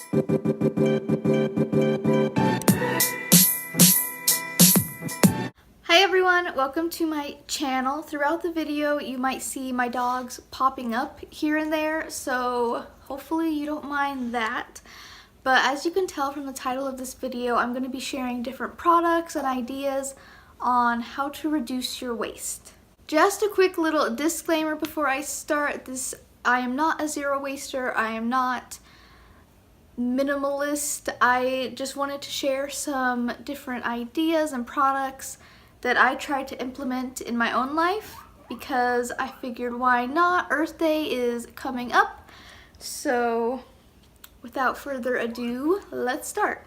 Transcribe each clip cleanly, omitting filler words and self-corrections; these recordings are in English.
Hi everyone, welcome to my channel. Throughout the video you might see my dogs popping up here and there, so hopefully you don't mind that. But as you can tell from the title of this video, I'm going to be sharing different products and ideas on how to reduce your waste. Just a quick little disclaimer before I start this. I am not a zero waster. I am not minimalist. I just wanted to share some different ideas and products that I tried to implement in my own life because I figured why not? Earth Day is coming up. So without further ado, let's start.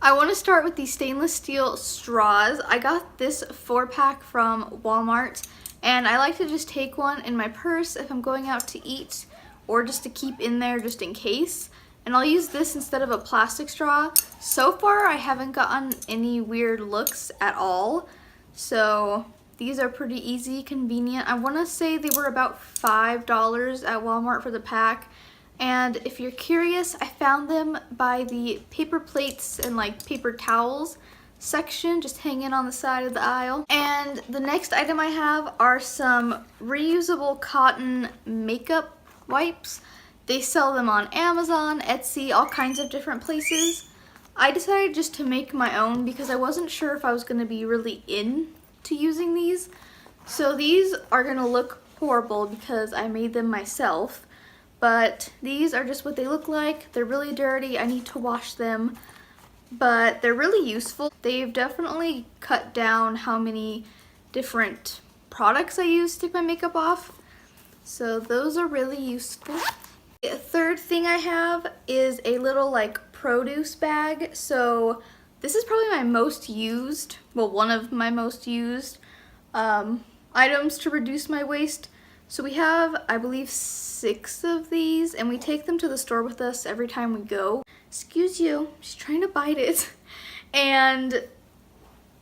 I want to start with these stainless steel straws. I got this 4-pack from Walmart, and I like to just take one in my purse if I'm going out to eat or just to keep in there just in case. And I'll use this instead of a plastic straw. So far I haven't gotten any weird looks at all. So these are pretty easy, convenient. I want to say they were about $5 at Walmart for the pack. And if you're curious, I found them by the paper plates and like paper towels section, just hanging on the side of the aisle. And the next item I have are some reusable cotton makeup wipes. They sell them on Amazon, Etsy, all kinds of different places. I decided just to make my own because I wasn't sure if I was going to be really into using these. So these are going to look horrible because I made them myself. But these are just what they look like. They're really dirty. I need to wash them. But they're really useful. They've definitely cut down how many different products I use to take my makeup off. So those are really useful. The third thing I have is a little like produce bag. So this is probably my most used, well, one of my most used items to reduce my waste. So we have, I believe, 6 of these, and we take them to the store with us every time we go. Excuse you, she's trying to bite it. And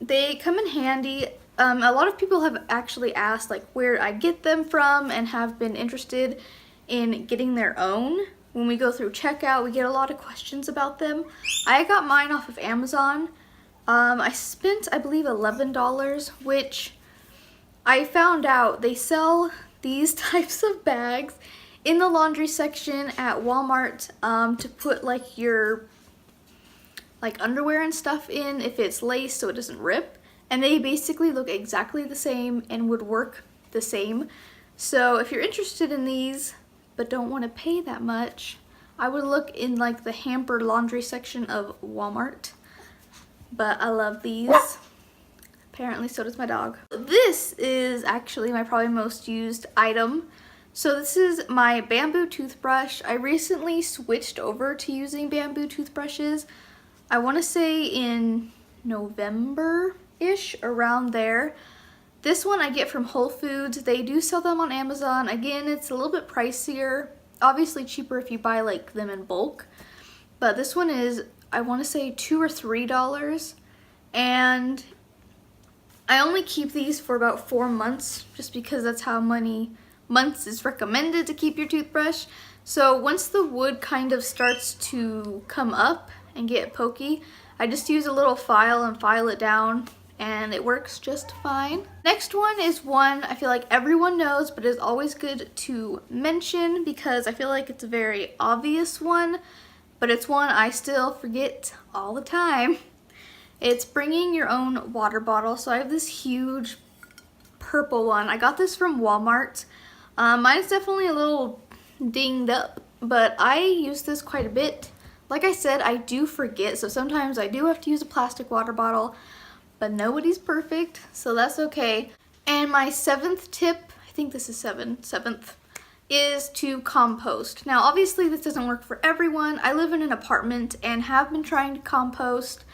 they come in handy. A lot of people have actually asked like where I get them from and have been interested in getting their own. When we go through checkout, we get a lot of questions about them. I got mine off of Amazon. I spent, I believe, $11, which I found out they sell these types of bags in the laundry section at Walmart to put like your underwear and stuff in if it's laced so it doesn't rip. And they basically look exactly the same and would work the same. So if you're interested in these but don't want to pay that much, I would look in like the hamper laundry section of Walmart. But I love these. Apparently so does my dog. This is actually my probably most used item. So this is my bamboo toothbrush. I recently switched over to using bamboo toothbrushes. I want to say in November-ish, around there. This one I get from Whole Foods. They do sell them on Amazon. Again, it's a little bit pricier. Obviously cheaper if you buy like them in bulk. But this one is, I want to say $2 or $3. And I only keep these for about 4 months just because that's how many months is recommended to keep your toothbrush. So once the wood kind of starts to come up and get pokey, I just use a little file and file it down, and it works just fine. Next one is one I feel like everyone knows, but is always good to mention because I feel like it's a very obvious one, but it's one I still forget all the time. It's bringing your own water bottle. So I have this huge purple one. I got this from Walmart. Mine's definitely a little dinged up, but I use this quite a bit. Like I said, I do forget, so sometimes I do have to use a plastic water bottle, but nobody's perfect, so that's okay. And my 7th tip, I think this is 7th, is to compost. Now obviously this doesn't work for everyone. I live in an apartment and have been trying to compost.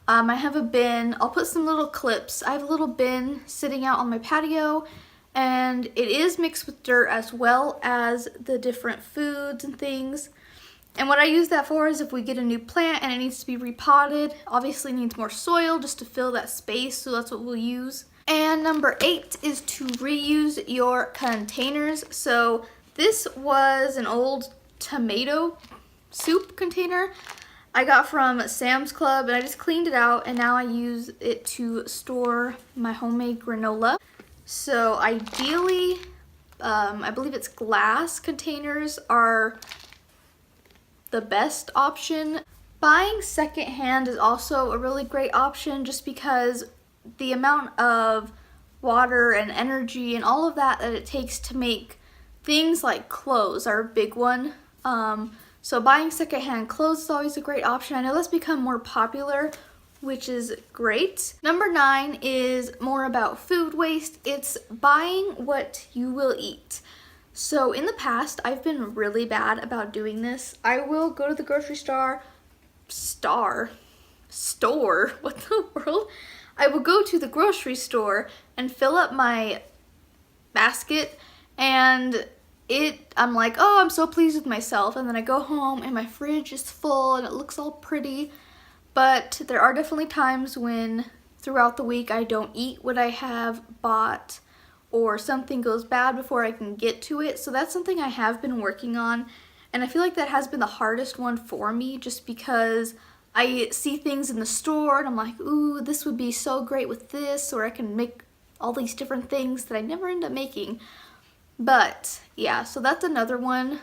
I have a bin. I'll put some little clips. I have a little bin sitting out on my patio, and it is mixed with dirt as well as the different foods and things. And what I use that for is if we get a new plant and it needs to be repotted, obviously needs more soil just to fill that space, so that's what we'll use. And number 8 is to reuse your containers. So this was an old tomato soup container I got from Sam's Club, and I just cleaned it out, and now I use it to store my homemade granola. So ideally, I believe it's glass containers are the best option. Buying secondhand is also a really great option, just because the amount of water and energy and all of that it takes to make things like clothes are a big one. So buying secondhand clothes is always a great option. I know that's become more popular, which is great. Number 9 is more about food waste. It's buying what you will eat. So in the past, I've been really bad about doing this. I will go to the grocery store, what the world? I will go to the grocery store and fill up my basket, and I'm like, oh, I'm so pleased with myself, and then I go home and my fridge is full and it looks all pretty. But there are definitely times when throughout the week I don't eat what I have bought, or something goes bad before I can get to it. So that's something I have been working on, and I feel like that has been the hardest one for me, just because I see things in the store and I'm like, ooh, this would be so great with this, or I can make all these different things that I never end up making. But yeah, so that's another one.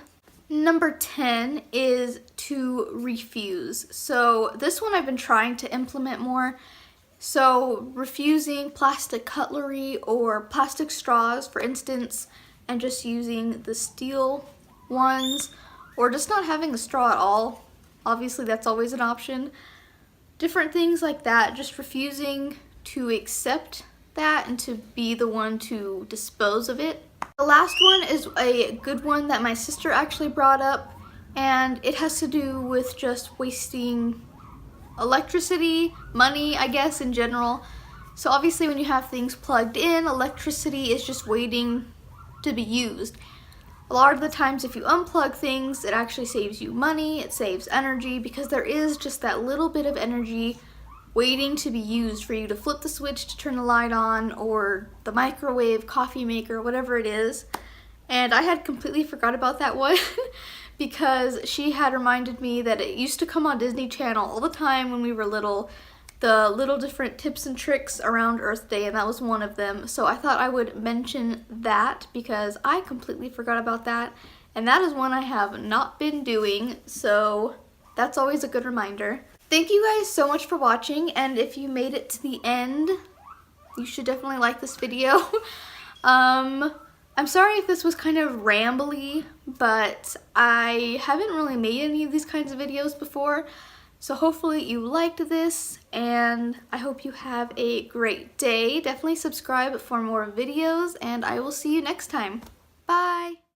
Number 10 is to refuse. So this one I've been trying to implement more. So refusing plastic cutlery or plastic straws, for instance, and just using the steel ones, or just not having a straw at all. Obviously that's always an option. Different things like that, just refusing to accept that and to be the one to dispose of it. The last one is a good one that my sister actually brought up, and it has to do with just wasting electricity, money, I guess, in general. So obviously when you have things plugged in, electricity is just waiting to be used. A lot of the times if you unplug things, it actually saves you money, it saves energy, because there is just that little bit of energy waiting to be used for you to flip the switch to turn the light on, or the microwave, coffee maker, whatever it is. And I had completely forgot about that one because she had reminded me that it used to come on Disney Channel all the time when we were little, the little different tips and tricks around Earth Day, and that was one of them. So I thought I would mention that because I completely forgot about that, and that is one I have not been doing, so that's always a good reminder. Thank you guys so much for watching, and if you made it to the end, you should definitely like this video. I'm sorry if this was kind of rambly, but I haven't really made any of these kinds of videos before, so hopefully you liked this, and I hope you have a great day. Definitely subscribe for more videos, and I will see you next time. Bye!